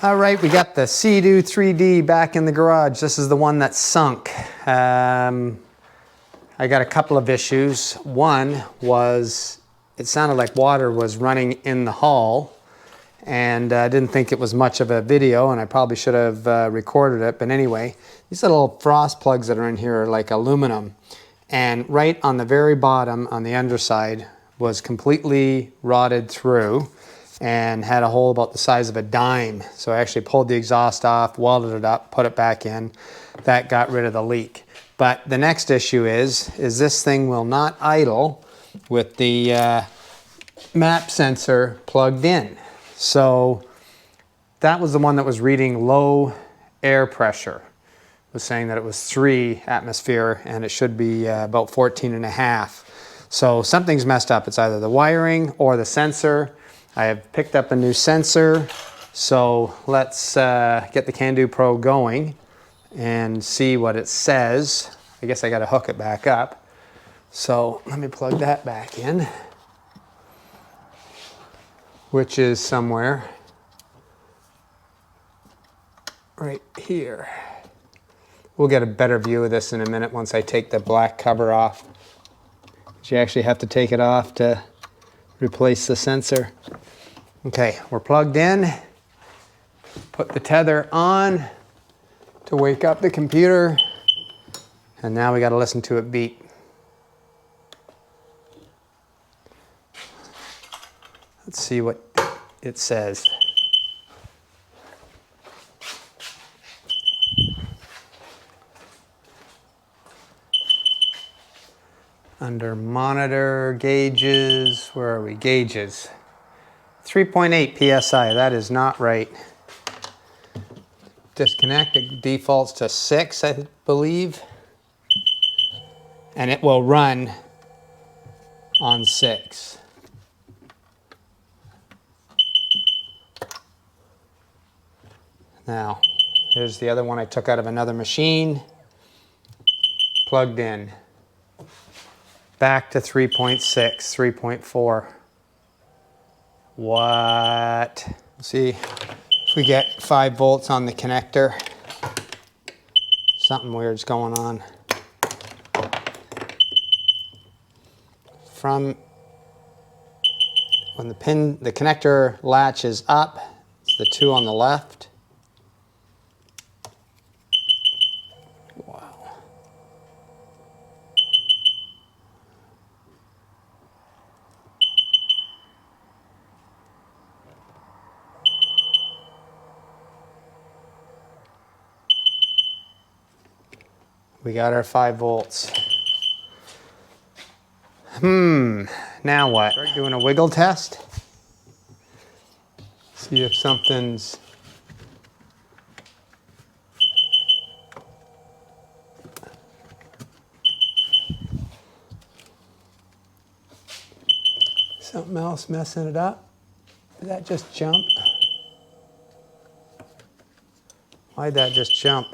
All right, we got the Seadoo 3D back in the garage. This is the one that sunk. I got a couple of issues. One was it sounded like water was running in the hull, and I didn't think it was much of a video, and I probably should have recorded it. But anyway, these little frost plugs that are in here are like aluminum, and right on the very bottom on the underside was completely rotted through and had a hole about the size of a dime. So I actually pulled the exhaust off, welded it up, put it back in. That got rid of the leak. But the next issue is this thing will not idle with the map sensor plugged in. So that was the one that was reading low air pressure. It was saying that it was 3 atmosphere and it should be about 14.5. So something's messed up. It's either the wiring or the sensor. I have picked up a new sensor, so let's get the Seadoo Pro going and see what it says. I guess I got to hook it back up. So let me plug that back in, which is somewhere right here. We'll get a better view of this in a minute once I take the black cover off. You actually have to take it off to replace the sensor. Okay, we're plugged in. Put the tether on to wake up the computer. And now we got to listen to it beep. Let's see what it says. Under monitor gauges, where are we? Gauges. 3.8 PSI, that is not right. Disconnect, it defaults to 6, I believe. And it will run on 6. Now, here's the other one I took out of another machine. Plugged in. Back to 3.6, 3.4. What? See if we get 5 volts on the connector. Something weird's going on. From when the connector latch is up, it's the 2 on the left. We got our 5 volts. Now what? Start doing a wiggle test. See if something's... Something else messing it up? Did that just jump? Why'd that just jump?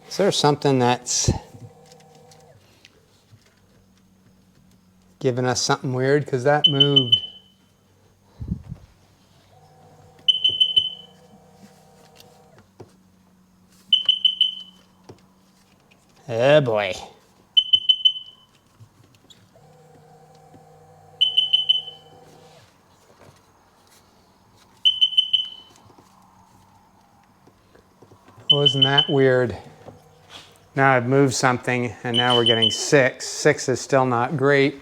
Is there something that's giving us something weird? Because that moved. Oh boy. Wasn't that weird? Now I've moved something and now we're getting 6. 6 is still not great.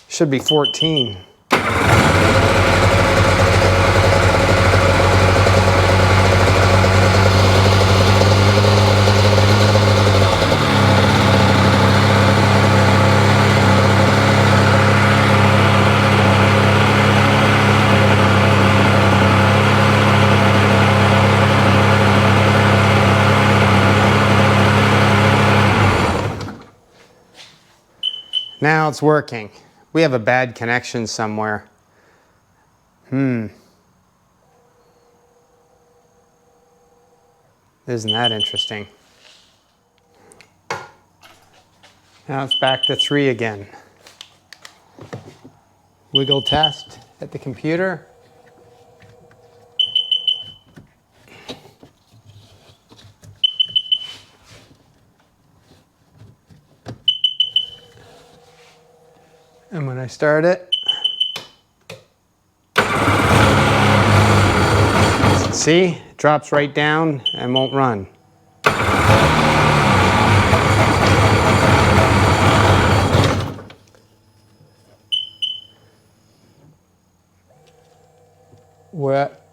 Should be 14. Now it's working. We have a bad connection somewhere. Isn't that interesting? Now it's back to 3 again. Wiggle test at the computer. And when I start it, see, it drops right down and won't run.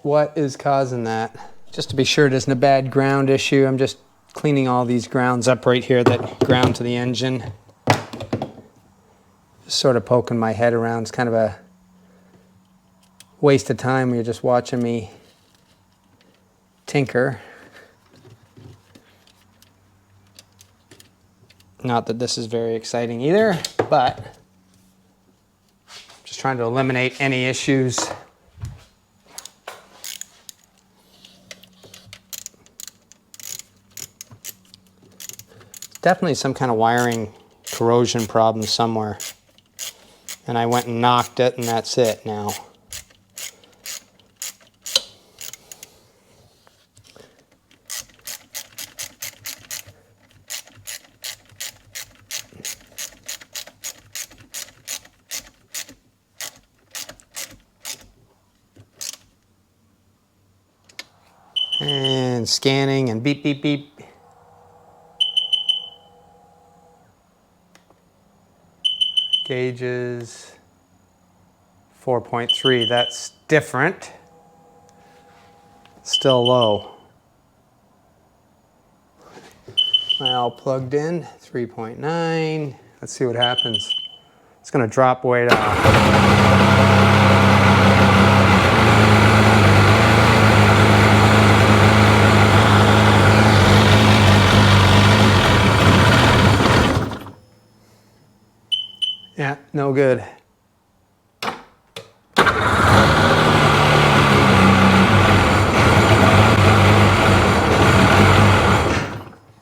What is causing that? Just to be sure it isn't a bad ground issue, I'm just cleaning all these grounds up right here that ground to the engine. Just sort of poking my head around. It's kind of a waste of time when you're just watching me tinker. Not that this is very exciting either, but just trying to eliminate any issues. Definitely some kind of wiring corrosion problem somewhere. And I went and knocked it, and that's it now. And scanning and beep, beep, beep. Gauges 4.3, that's different. Still low. Now plugged in 3.9. Let's see what happens. It's going to drop way down. Yeah, no good.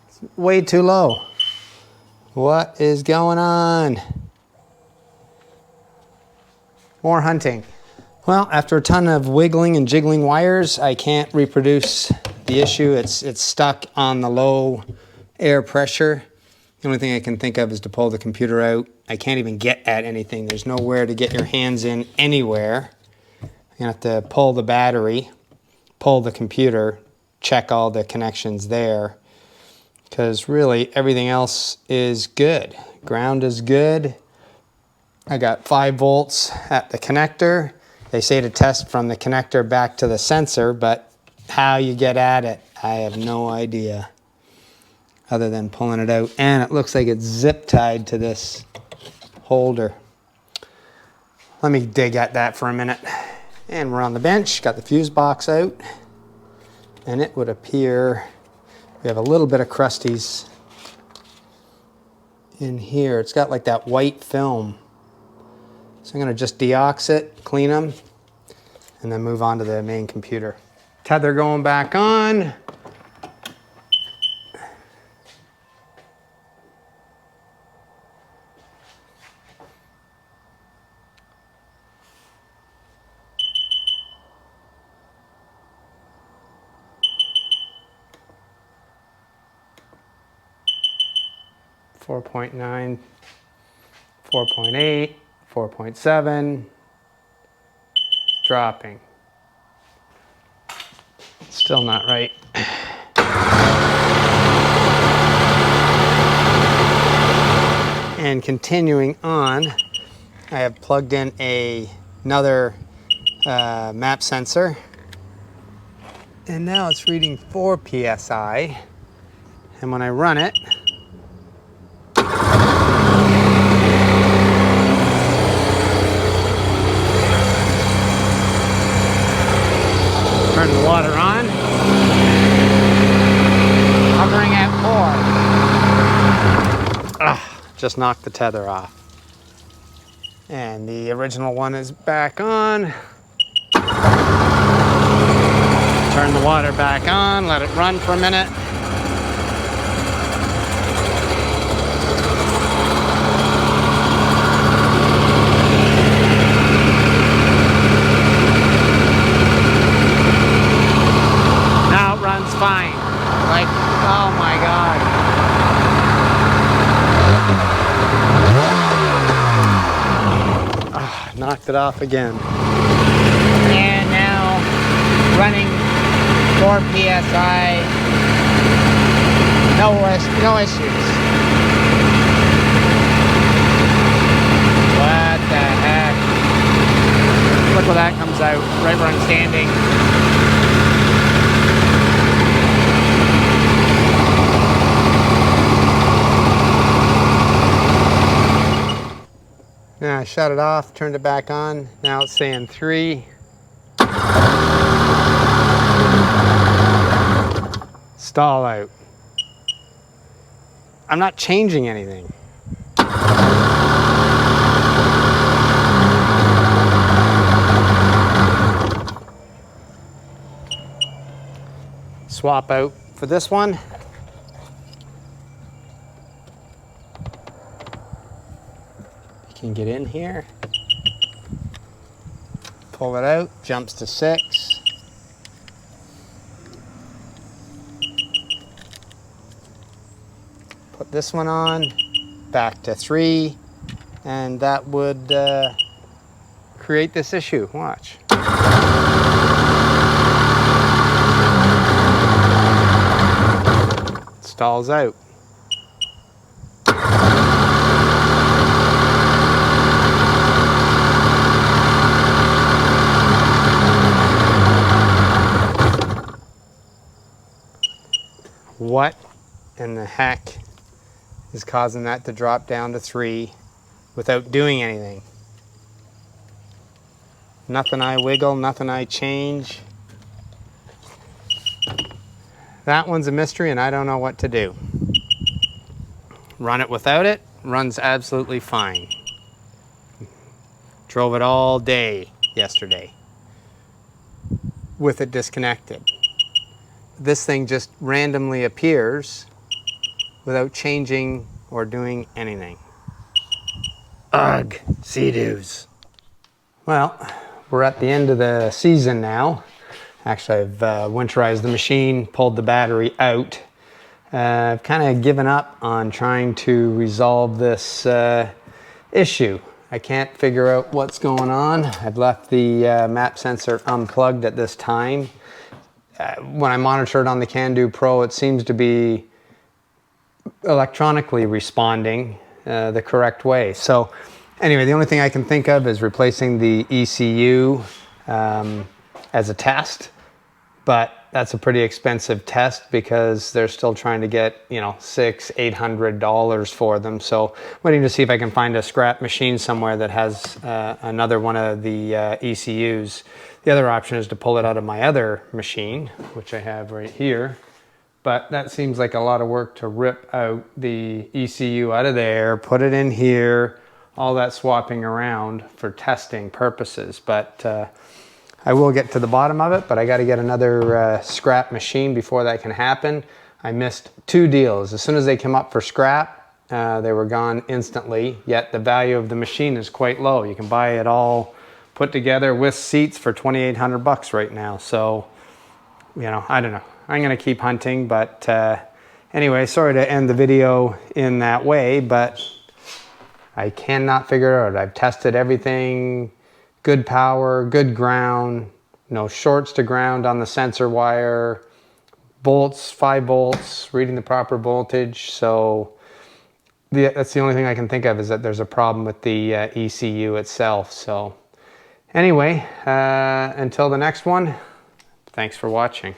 It's way too low. What is going on? More hunting. Well, after a ton of wiggling and jiggling wires, I can't reproduce the issue. It's stuck on the low air pressure. The only thing I can think of is to pull the computer out. I can't even get at anything. There's nowhere to get your hands in anywhere. I'm gonna have to pull the battery, pull the computer, check all the connections there, because really everything else is good. Ground is good. I got 5 volts at the connector. They say to test from the connector back to the sensor, but how you get at it, I have no idea, other than pulling it out. And it looks like it's zip tied to this holder. Let me dig at that for a minute. And we're on the bench, got the fuse box out, and it would appear we have a little bit of crusties in here. It's got like that white film. So I'm gonna just deox it, clean them, and then move on to the main computer. Tether going back on. Four 4.9, 4.8, 4.7, dropping. Still not right. And continuing on, I have plugged in another map sensor, and now it's reading 4 psi, and when I run it, turn the water on, hovering at 4. Just knocked the tether off. And the original one is back on. Turn the water back on, let it run for a minute. knocked it off again. And now running 4 PSI, no issues. What the heck? Look where that comes out, right where I'm standing. Now I shut it off, turned it back on. Now it's saying 3. Stall out. I'm not changing anything. Swap out for this one. You can get in here. Pull it out, jumps to 6. Put this one on, back to 3, and that would create this issue. Watch. Stalls out. What in the heck is causing that to drop down to 3 without doing anything? Nothing I wiggle, nothing I change. That one's a mystery and I don't know what to do. Run it without it, runs absolutely fine. Drove it all day yesterday with it disconnected. This thing just randomly appears without changing or doing anything. Ugh, Seadoos. Well, we're at the end of the season now. Actually, I've winterized the machine, pulled the battery out. I've kind of given up on trying to resolve this issue. I can't figure out what's going on. I've left the map sensor unplugged at this time. When I monitor it on the Seadoo Pro, it seems to be electronically responding the correct way. So anyway, the only thing I can think of is replacing the ECU as a test, but that's a pretty expensive test because they're still trying to get, you know, $600–800 for them. So waiting to see if I can find a scrap machine somewhere that has another one of the ECUs. The other option is to pull it out of my other machine, which I have right here. But that seems like a lot of work to rip out the ECU out of there, put it in here, all that swapping around for testing purposes. But I will get to the bottom of it, but I got to get another scrap machine before that can happen. I missed 2 deals. As soon as they came up for scrap, they were gone instantly, yet the value of the machine is quite low. You can buy it all put together with seats for $2,800 right now. So, you know, I don't know. I'm going to keep hunting, but anyway, sorry to end the video in that way, but I cannot figure it out. I've tested everything, good power, good ground, no shorts to ground on the sensor wire, volts, 5 volts, reading the proper voltage. So that's the only thing I can think of, is that there's a problem with the ECU itself. So anyway, until the next one, thanks for watching.